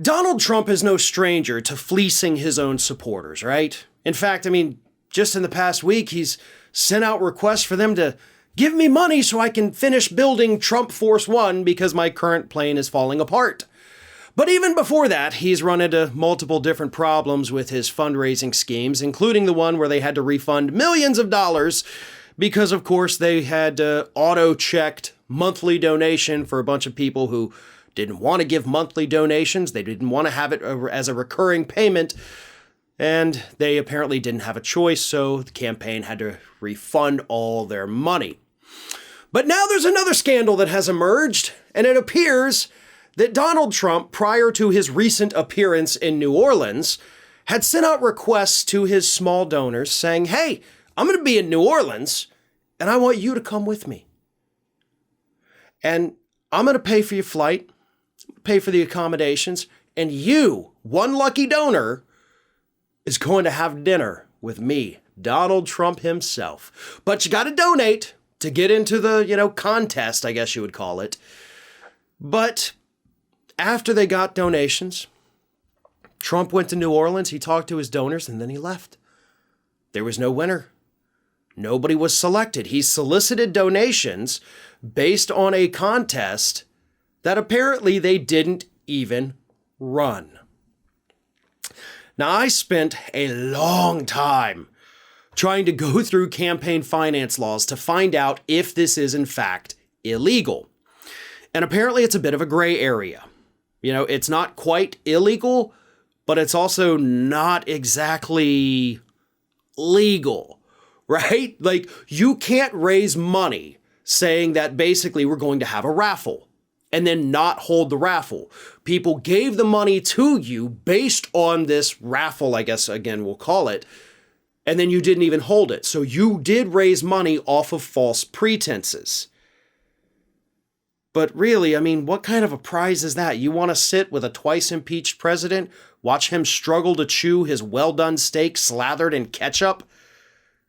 Donald Trump is no stranger to fleecing his own supporters, right? In fact, just in the past week, he's sent out requests for them to give me money so I can finish building Trump Force One because my current plane is falling apart. But even before that, he's run into multiple different problems with his fundraising schemes, including the one where they had to refund millions of dollars because, of course, they had auto-checked monthly donation for a bunch of people who didn't want to give monthly donations. They didn't want to have it as a recurring payment, and they apparently didn't have a choice, so the campaign had to refund all their money. But now there's another scandal that has emerged, and it appears that Donald Trump, prior to his recent appearance in New Orleans, had sent out requests to his small donors saying, hey, I'm going to be in New Orleans, and I want you to come with me. And I'm going to pay for your flight, pay for the accommodations, and you, one lucky donor, is going to have dinner with me, Donald Trump himself. But you got to donate to get into the, contest, I guess you would call it. But after they got donations, Trump went to New Orleans, he talked to his donors, and then he left. There was no winner. Nobody was selected. He solicited donations based on a contest that apparently they didn't even run. Now, I spent a long time trying to go through campaign finance laws to find out if this is in fact illegal. And apparently it's a bit of a gray area. It's not quite illegal, but it's also not exactly legal, right? Like, you can't raise money saying that basically we're going to have a raffle and then not hold the raffle. People gave the money to you based on this raffle, I guess, again, we'll call it, and then you didn't even hold it. So you did raise money off of false pretenses. But really, what kind of a prize is that? You want to sit with a twice impeached president, watch him struggle to chew his well-done steak slathered in ketchup?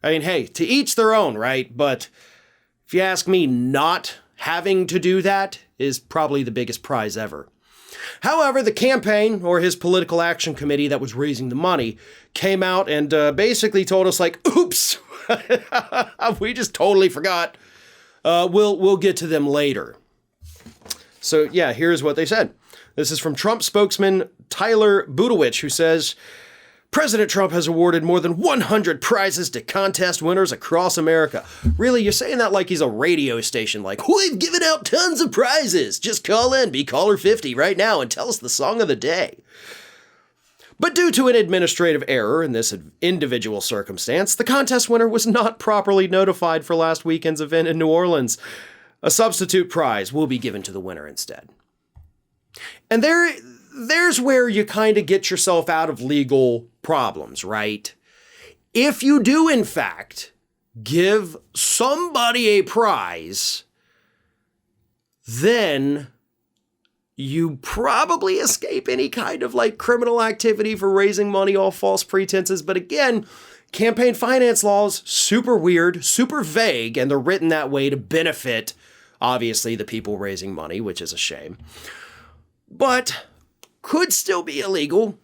Hey, to each their own, right? But if you ask me, not having to do that is probably the biggest prize ever. However, the campaign, or his political action committee that was raising the money, came out and basically told us, oops, we just totally forgot. We'll get to them later. So, yeah, here's what they said. This is from Trump spokesman Tyler Budowich, who says, President Trump has awarded more than 100 prizes to contest winners across America. Really, you're saying that like he's a radio station, like, we've given out tons of prizes. Just call in, be caller 50 right now and tell us the song of the day. But due to an administrative error in this individual circumstance, the contest winner was not properly notified for last weekend's event in New Orleans. A substitute prize will be given to the winner instead. And there's where you kind of get yourself out of legal problems, right? If you do, in fact, give somebody a prize, then you probably escape any kind of criminal activity for raising money off false pretenses. But again, campaign finance laws, super weird, super vague, and they're written that way to benefit, obviously, the people raising money, which is a shame. But could still be illegal.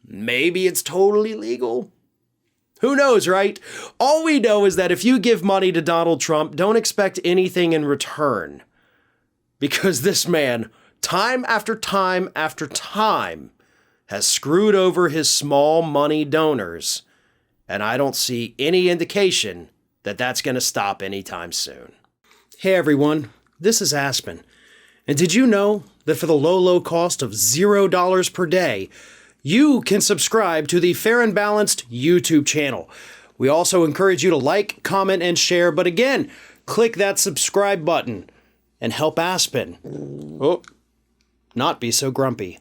Maybe it's totally legal. Who knows, right? All we know is that if you give money to Donald Trump, don't expect anything in return. Because this man, time after time after time, has screwed over his small money donors. And I don't see any indication that that's going to stop anytime soon. Hey everyone, this is Aspen. And did you know that for the low cost of $0 per day, you can subscribe to the Fair and Balanced YouTube channel. We also encourage you to like, comment, and share. But again, click that subscribe button and help Aspen not be so grumpy.